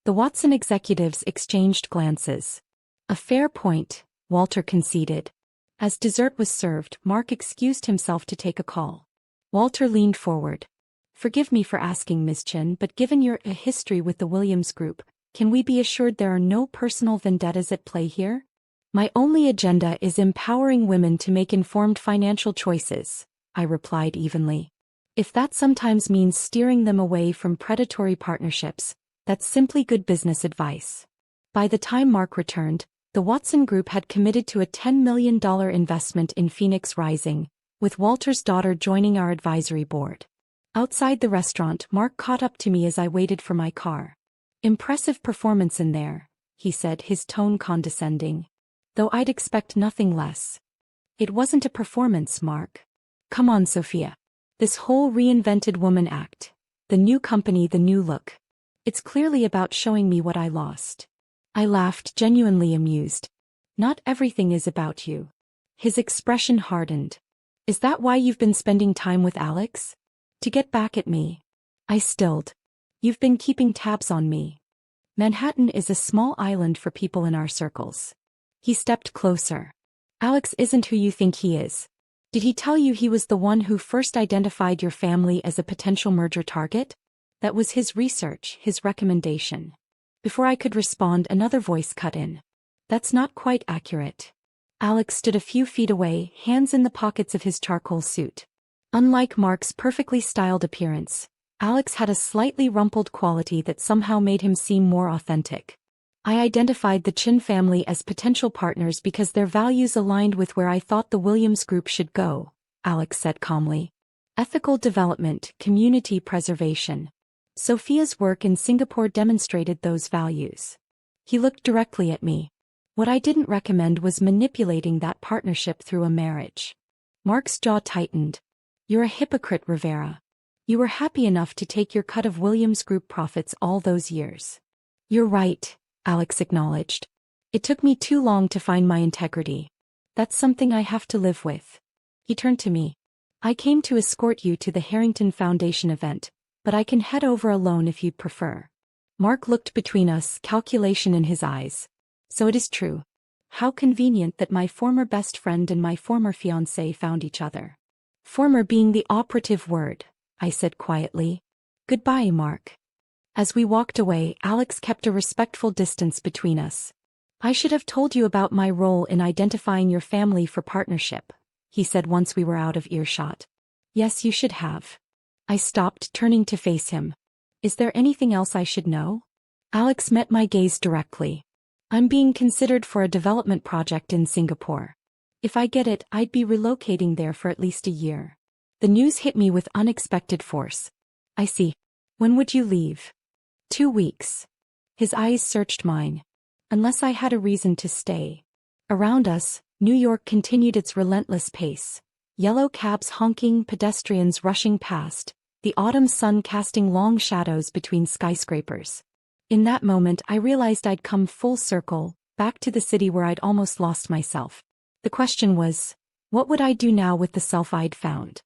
The Watson executives exchanged glances. "A fair point," Walter conceded. As dessert was served, Mark excused himself to take a call. Walter leaned forward. "Forgive me for asking, Ms. Chin, but given your history with the Williams Group, can we be assured there are no personal vendettas at play here?" "My only agenda is empowering women to make informed financial choices," I replied evenly. "If that sometimes means steering them away from predatory partnerships, that's simply good business advice." By the time Mark returned, the Watson Group had committed to a $10 million investment in Phoenix Rising, with Walter's daughter joining our advisory board. Outside the restaurant, Mark caught up to me as I waited for my car. "Impressive performance in there," he said, his tone condescending. "Though I'd expect nothing less." "It wasn't a performance, Mark. Come on, Sophia. This whole reinvented woman act. The new company, the new look. It's clearly about showing me what I lost." I laughed, genuinely amused. "Not everything is about you." His expression hardened. "Is that why you've been spending time with Alex? To get back at me?" I stilled. "You've been keeping tabs on me. Manhattan is a small island for people in our circles." He stepped closer. "Alex isn't who you think he is. Did he tell you he was the one who first identified your family as a potential merger target? That was his research, his recommendation." Before I could respond, another voice cut in. "That's not quite accurate." Alex stood a few feet away, hands in the pockets of his charcoal suit. Unlike Mark's perfectly styled appearance, Alex had a slightly rumpled quality that somehow made him seem more authentic. "I identified the Chin family as potential partners because their values aligned with where I thought the Williams Group should go," Alex said calmly. "Ethical development, community preservation." Sophia's work in Singapore demonstrated those values. He looked directly at me. "What I didn't recommend was manipulating that partnership through a marriage." Mark's jaw tightened. "You're a hypocrite, Rivera." You were happy enough to take your cut of Williams Group profits all those years. You're right, Alex acknowledged. It took me too long to find my integrity. That's something I have to live with. He turned to me. I came to escort you to the Harrington Foundation event, but I can head over alone if you'd prefer. Mark looked between us, calculation in his eyes. So it is true. How convenient that my former best friend and my former fiancé found each other. Former being the operative word, I said quietly. Goodbye, Mark. As we walked away, Alex kept a respectful distance between us. I should have told you about my role in identifying your family for partnership, he said once we were out of earshot. Yes, you should have. I stopped, turning to face him. Is there anything else I should know? Alex met my gaze directly. I'm being considered for a development project in Singapore. If I get it, I'd be relocating there for at least a year. The news hit me with unexpected force. I see. When would you leave? 2 weeks. His eyes searched mine. Unless I had a reason to stay. Around us, New York continued its relentless pace. Yellow cabs honking, pedestrians rushing past, the autumn sun casting long shadows between skyscrapers. In that moment I realized I'd come full circle, back to the city where I'd almost lost myself. The question was, what would I do now with the self I'd found?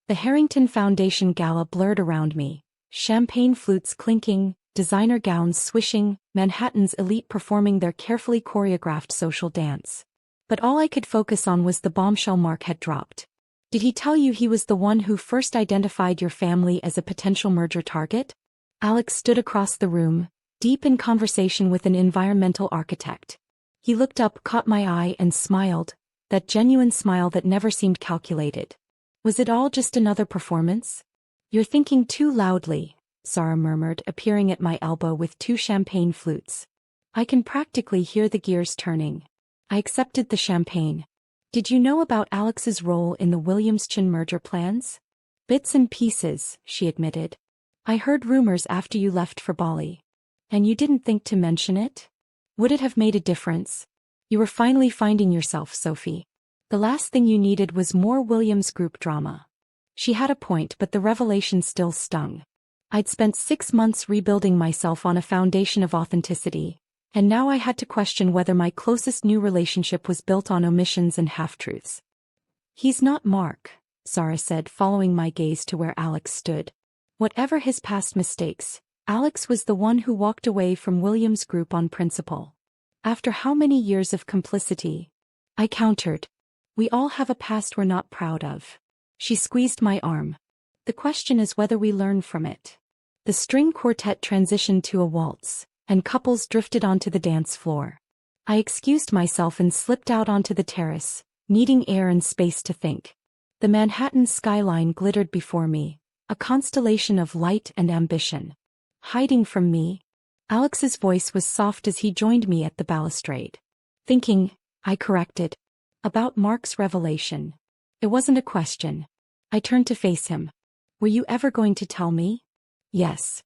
The Harrington Foundation gala blurred around me, champagne flutes clinking, designer gowns swishing, Manhattan's elite performing their carefully choreographed social dance. But all I could focus on was the bombshell Mark had dropped. Did he tell you he was the one who first identified your family as a potential merger target? Alex stood across the room, deep in conversation with an environmental architect. He looked up, caught my eye, and smiled, that genuine smile that never seemed calculated. Was it all just another performance? You're thinking too loudly, Sarah murmured, appearing at my elbow with 2 champagne flutes. I can practically hear the gears turning. I accepted the champagne. Did you know about Alex's role in the Williams-Chin merger plans? Bits and pieces, she admitted. I heard rumors after you left for Bali. And you didn't think to mention it? Would it have made a difference? You were finally finding yourself, Sophie. The last thing you needed was more Williams Group drama. She had a point, but the revelation still stung. I'd spent 6 months rebuilding myself on a foundation of authenticity, and now I had to question whether my closest new relationship was built on omissions and half-truths. He's not Mark, Sarah said, following my gaze to where Alex stood. Whatever his past mistakes, Alex was the one who walked away from Williams Group on principle. After how many years of complicity? I countered. We all have a past we're not proud of. She squeezed my arm. The question is whether we learn from it. The string quartet transitioned to a waltz, and couples drifted onto the dance floor. I excused myself and slipped out onto the terrace, needing air and space to think. The Manhattan skyline glittered before me, a constellation of light and ambition. Hiding from me? Alex's voice was soft as he joined me at the balustrade. Thinking, I corrected. About Mark's revelation. It wasn't a question. I turned to face him. Were you ever going to tell me? Yes.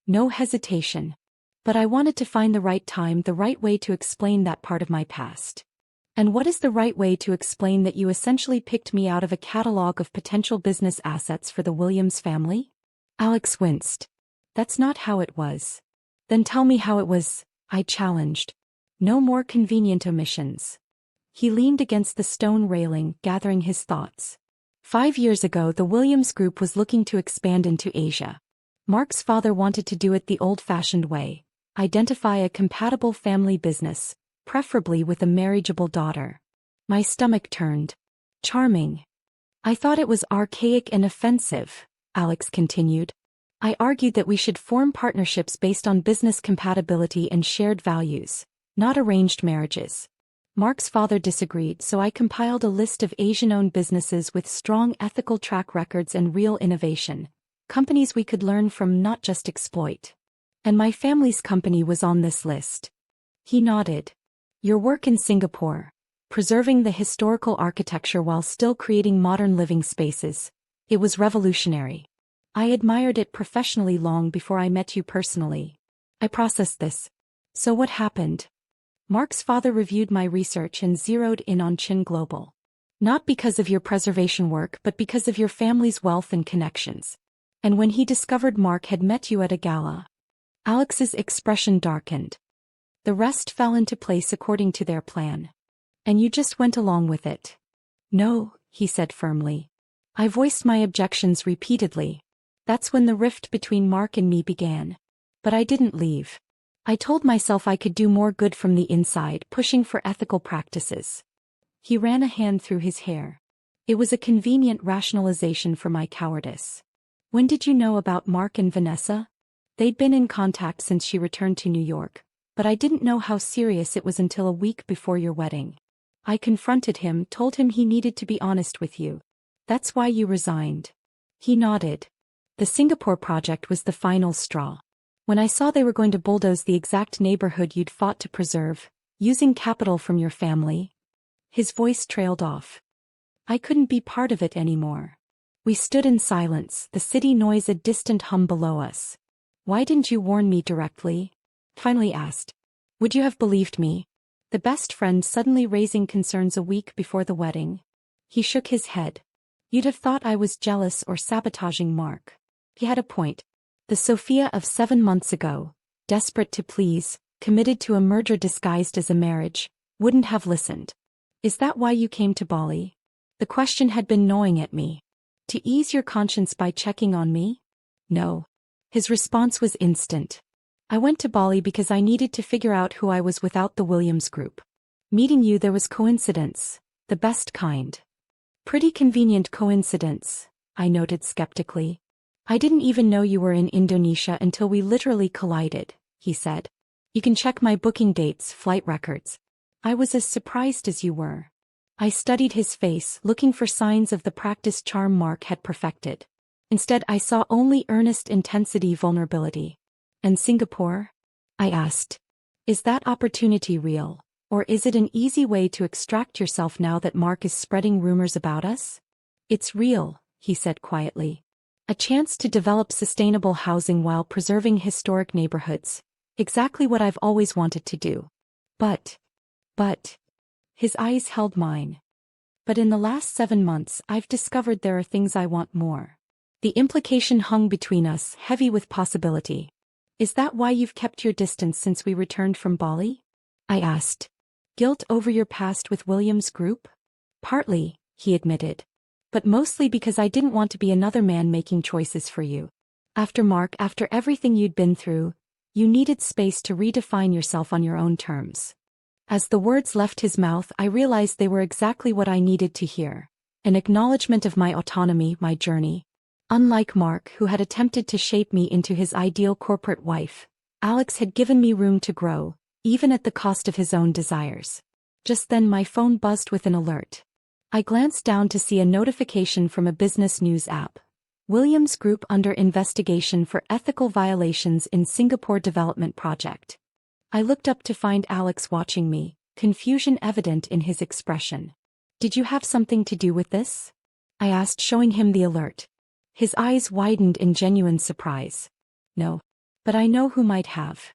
No hesitation. But I wanted to find the right time, the right way to explain that part of my past. And what is the right way to explain that you essentially picked me out of a catalog of potential business assets for the Williams family? Alex winced. That's not how it was. Then tell me how it was, I challenged. No more convenient omissions. He leaned against the stone railing, gathering his thoughts. 5 years ago, the Williams Group was looking to expand into Asia. Mark's father wanted to do it the old-fashioned way. Identify a compatible family business, preferably with a marriageable daughter. My stomach turned. Charming. I thought it was archaic and offensive, Alex continued. I argued that we should form partnerships based on business compatibility and shared values, not arranged marriages. Mark's father disagreed, so I compiled a list of Asian-owned businesses with strong ethical track records and real innovation, companies we could learn from, not just exploit. And my family's company was on this list. He nodded. Your work in Singapore, preserving the historical architecture while still creating modern living spaces, it was revolutionary. I admired it professionally long before I met you personally. I processed this. So what happened? Mark's father reviewed my research and zeroed in on Chin Global. Not because of your preservation work, but because of your family's wealth and connections. And when he discovered Mark had met you at a gala, Alex's expression darkened. The rest fell into place according to their plan. And you just went along with it. No, he said firmly. I voiced my objections repeatedly. That's when the rift between Mark and me began. But I didn't leave. I told myself I could do more good from the inside, pushing for ethical practices. He ran a hand through his hair. It was a convenient rationalization for my cowardice. When did you know about Mark and Vanessa? They'd been in contact since she returned to New York, but I didn't know how serious it was until a week before your wedding. I confronted him, told him he needed to be honest with you. That's why you resigned. He nodded. The Singapore project was the final straw. When I saw they were going to bulldoze the exact neighborhood you'd fought to preserve, using capital from your family. His voice trailed off. I couldn't be part of it anymore. We stood in silence, the city noise a distant hum below us. Why didn't you warn me directly? Finally asked. Would you have believed me? The best friend suddenly raising concerns a week before the wedding. He shook his head. You'd have thought I was jealous or sabotaging Mark. He had a point. The Sophia of 7 months ago, desperate to please, committed to a merger disguised as a marriage, wouldn't have listened. Is that why you came to Bali? The question had been gnawing at me. To ease your conscience by checking on me? No. His response was instant. I went to Bali because I needed to figure out who I was without the Williams Group. Meeting you there was coincidence, the best kind. Pretty convenient coincidence, I noted skeptically. I didn't even know you were in Indonesia until we literally collided, he said. You can check my booking dates, flight records. I was as surprised as you were. I studied his face, looking for signs of the practiced charm Mark had perfected. Instead, I saw only earnest intensity, vulnerability. And Singapore? I asked. Is that opportunity real, or is it an easy way to extract yourself now that Mark is spreading rumors about us? It's real, he said quietly. A chance to develop sustainable housing while preserving historic neighborhoods. Exactly what I've always wanted to do. But, his eyes held mine. But in the last 7 months I've discovered there are things I want more. The implication hung between us, heavy with possibility. Is that why you've kept your distance since we returned from Bali? I asked. Guilt over your past with Williams Group? Partly, he admitted. But mostly because I didn't want to be another man making choices for you. After Mark, after everything you'd been through, you needed space to redefine yourself on your own terms. As the words left his mouth, I realized they were exactly what I needed to hear. An acknowledgement of my autonomy, my journey. Unlike Mark, who had attempted to shape me into his ideal corporate wife, Alex had given me room to grow, even at the cost of his own desires. Just then my phone buzzed with an alert. I glanced down to see a notification from a business news app. Williams Group under investigation for ethical violations in Singapore development project. I looked up to find Alex watching me, confusion evident in his expression. Did you have something to do with this? I asked, showing him the alert. His eyes widened in genuine surprise. No. But I know who might have.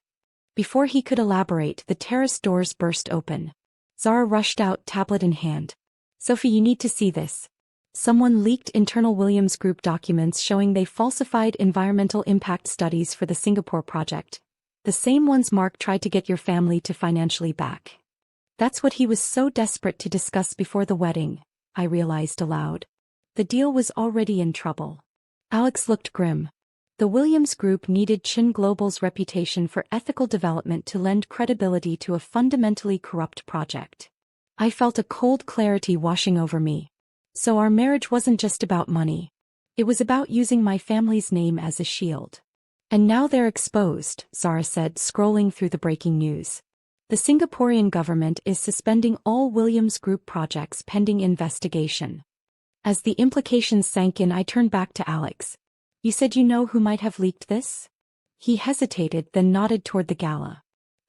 Before he could elaborate, the terrace doors burst open. Zara rushed out, tablet in hand. Sophie, you need to see this. Someone leaked internal Williams Group documents showing they falsified environmental impact studies for the Singapore project. The same ones Mark tried to get your family to financially back. That's what he was so desperate to discuss before the wedding, I realized aloud. The deal was already in trouble. Alex looked grim. The Williams Group needed Chin Global's reputation for ethical development to lend credibility to a fundamentally corrupt project. I felt a cold clarity washing over me. So our marriage wasn't just about money. It was about using my family's name as a shield. And now they're exposed, Zara said, scrolling through the breaking news. The Singaporean government is suspending all Williams Group projects pending investigation. As the implications sank in, I turned back to Alex. You said you know who might have leaked this? He hesitated, then nodded toward the gala.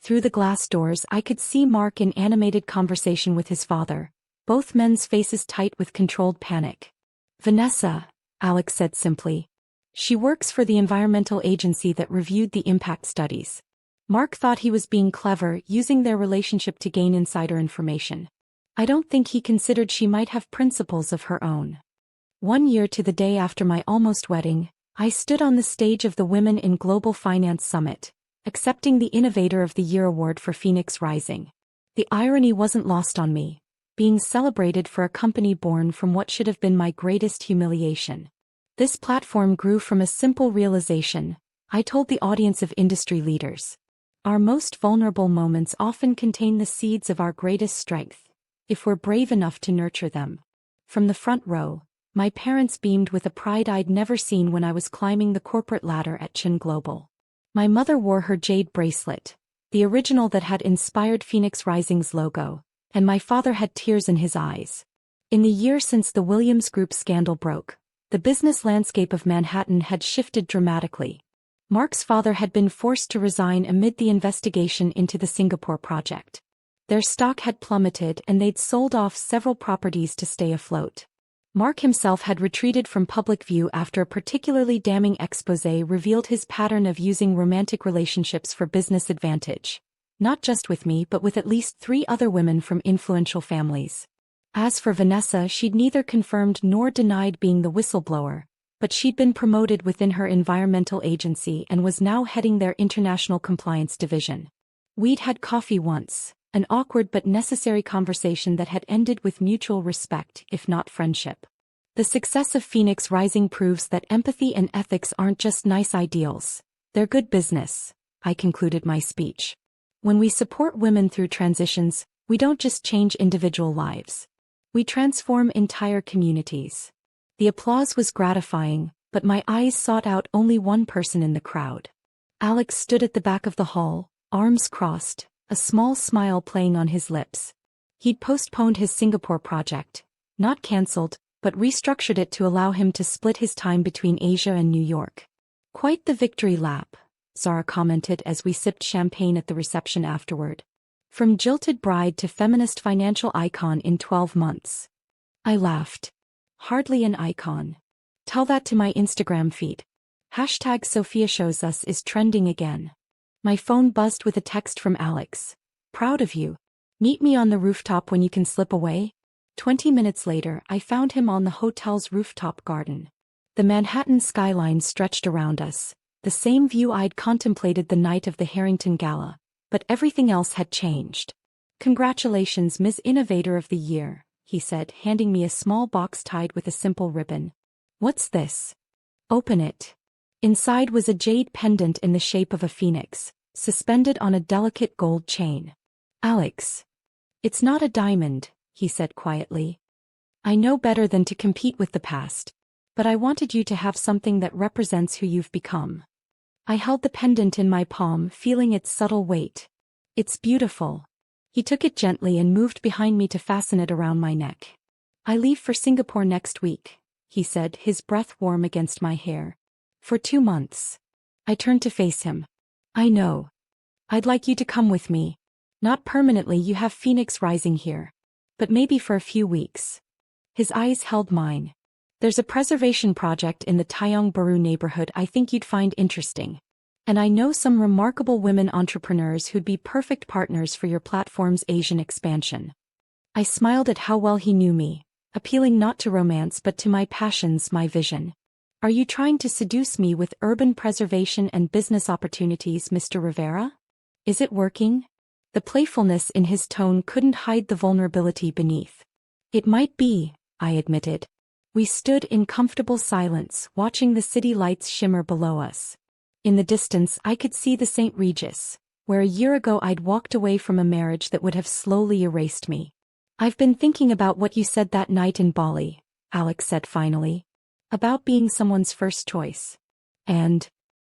Through the glass doors I could see Mark in animated conversation with his father, both men's faces tight with controlled panic. Vanessa, Alex said simply. She works for the environmental agency that reviewed the impact studies. Mark thought he was being clever, using their relationship to gain insider information. I don't think he considered she might have principles of her own. 1 year to the day after my almost wedding, I stood on the stage of the Women in Global Finance Summit, accepting the Innovator of the Year award for Phoenix Rising. The irony wasn't lost on me, being celebrated for a company born from what should have been my greatest humiliation. This platform grew from a simple realization, I told the audience of industry leaders. Our most vulnerable moments often contain the seeds of our greatest strength, if we're brave enough to nurture them. From the front row, my parents beamed with a pride I'd never seen when I was climbing the corporate ladder at Chin Global. My mother wore her jade bracelet, the original that had inspired Phoenix Rising's logo, and my father had tears in his eyes. In the year since the Williams Group scandal broke, the business landscape of Manhattan had shifted dramatically. Mark's father had been forced to resign amid the investigation into the Singapore project. Their stock had plummeted and they'd sold off several properties to stay afloat. Mark himself had retreated from public view after a particularly damning exposé revealed his pattern of using romantic relationships for business advantage. Not just with me but with at least 3 other women from influential families. As for Vanessa, she'd neither confirmed nor denied being the whistleblower, but she'd been promoted within her environmental agency and was now heading their international compliance division. We'd had coffee once, an awkward but necessary conversation that had ended with mutual respect, if not friendship. The success of Phoenix Rising proves that empathy and ethics aren't just nice ideals, they're good business, I concluded my speech. When we support women through transitions, we don't just change individual lives. We transform entire communities. The applause was gratifying, but my eyes sought out only one person in the crowd. Alex stood at the back of the hall, arms crossed, a small smile playing on his lips. He'd postponed his Singapore project, not cancelled, but restructured it to allow him to split his time between Asia and New York. Quite the victory lap, Zara commented as we sipped champagne at the reception afterward. From jilted bride to feminist financial icon in 12 months. I laughed. Hardly an icon. Tell that to my Instagram feed. Hashtag Sophia Shows Us is trending again. My phone buzzed with a text from Alex. Proud of you. Meet me on the rooftop when you can slip away. 20 minutes later, I found him on the hotel's rooftop garden. The Manhattan skyline stretched around us, the same view I'd contemplated the night of the Harrington Gala, but everything else had changed. Congratulations, Ms. Innovator of the Year, he said, handing me a small box tied with a simple ribbon. What's this? Open it. Inside was a jade pendant in the shape of a phoenix, suspended on a delicate gold chain. Alex. It's not a diamond, he said quietly. I know better than to compete with the past, but I wanted you to have something that represents who you've become. I held the pendant in my palm, feeling its subtle weight. It's beautiful. He took it gently and moved behind me to fasten it around my neck. I leave for Singapore next week, he said, his breath warm against my hair. For 2 months. I turned to face him. I know. I'd like you to come with me. Not permanently, you have Phoenix Rising here. But maybe for a few weeks. His eyes held mine. There's a preservation project in the Tayong Baru neighborhood I think you'd find interesting. And I know some remarkable women entrepreneurs who'd be perfect partners for your platform's Asian expansion. I smiled at how well he knew me, appealing not to romance but to my passions, my vision. Are you trying to seduce me with urban preservation and business opportunities, Mr. Rivera? Is it working? The playfulness in his tone couldn't hide the vulnerability beneath. It might be, I admitted. We stood in comfortable silence, watching the city lights shimmer below us. In the distance I could see the St. Regis, where a year ago I'd walked away from a marriage that would have slowly erased me. I've been thinking about what you said that night in Bali, Alex said finally. About being someone's first choice. And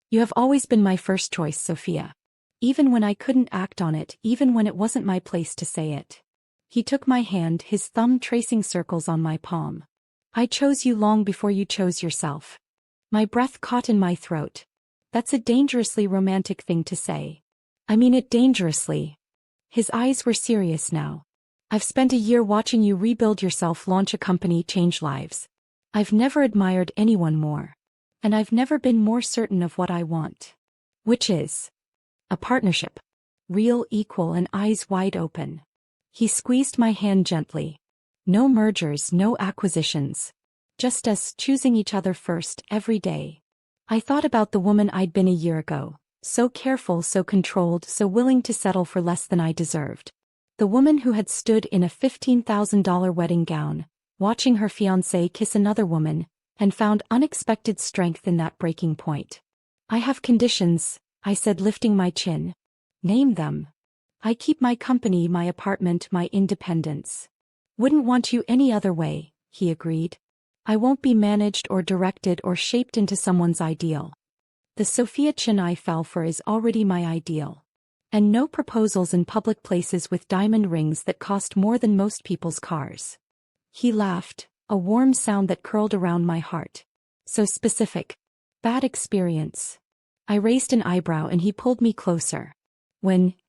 you have always been my first choice, Sophia. Even when I couldn't act on it, even when it wasn't my place to say it. He took my hand, his thumb tracing circles on my palm. I chose you long before you chose yourself. My breath caught in my throat. That's a dangerously romantic thing to say. I mean it dangerously. His eyes were serious now. I've spent a year watching you rebuild yourself, launch a company, change lives. I've never admired anyone more. And I've never been more certain of what I want. Which is a partnership. Real, equal, and eyes wide open. He squeezed my hand gently. No mergers, no acquisitions. Just us choosing each other first every day. I thought about the woman I'd been a year ago, so careful, so controlled, so willing to settle for less than I deserved. The woman who had stood in a $15,000 wedding gown, watching her fiancé kiss another woman, and found unexpected strength in that breaking point. I have conditions, I said, lifting my chin. Name them. I keep my company, my apartment, my independence. Wouldn't want you any other way, he agreed. I won't be managed or directed or shaped into someone's ideal. The Sophia chin I fell for is already my ideal. And no proposals in public places with diamond rings that cost more than most people's cars. He laughed, a warm sound that curled around my heart. So specific. Bad experience. I raised an eyebrow and he pulled me closer.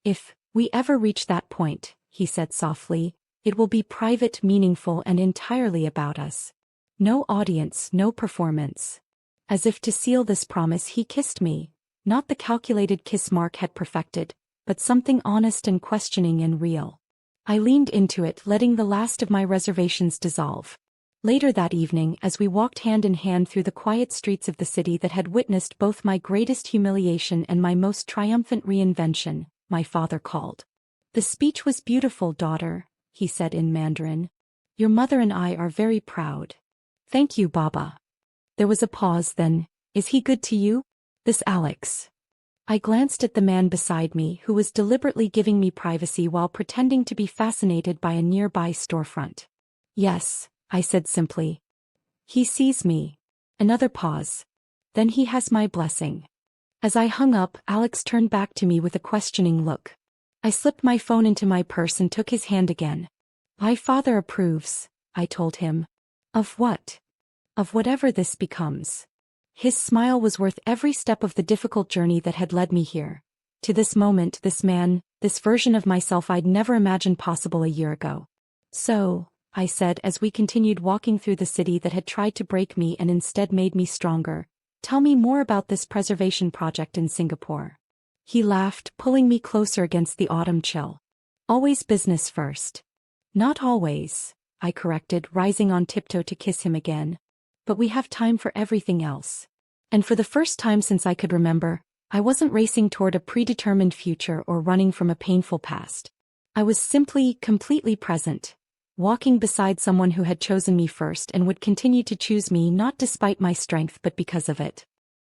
If we ever reach that point, he said softly, it will be private, meaningful, and entirely about us. No audience, no performance. As if to seal this promise, he kissed me, not the calculated kiss Mark had perfected, but something honest and questioning and real. I leaned into it, letting the last of my reservations dissolve. Later that evening, as we walked hand in hand through the quiet streets of the city that had witnessed both my greatest humiliation and my most triumphant reinvention, my father called. The speech was beautiful, daughter, he said in Mandarin. Your mother and I are very proud. Thank you, Baba. There was a pause, then, is he good to you? This Alex. I glanced at the man beside me who was deliberately giving me privacy while pretending to be fascinated by a nearby storefront. Yes, I said simply. He sees me. Another pause. Then he has my blessing. As I hung up, Alex turned back to me with a questioning look. I slipped my phone into my purse and took his hand again. My father approves, I told him. Of what? Of whatever this becomes. His smile was worth every step of the difficult journey that had led me here. To this moment, this man, this version of myself I'd never imagined possible a year ago. So, I said as we continued walking through the city that had tried to break me and instead made me stronger, tell me more about this preservation project in Singapore. He laughed, pulling me closer against the autumn chill. Always business first. Not always, I corrected, rising on tiptoe to kiss him again. But we have time for everything else. And for the first time since I could remember, I wasn't racing toward a predetermined future or running from a painful past. I was simply, completely present, walking beside someone who had chosen me first and would continue to choose me not despite my strength but because of it.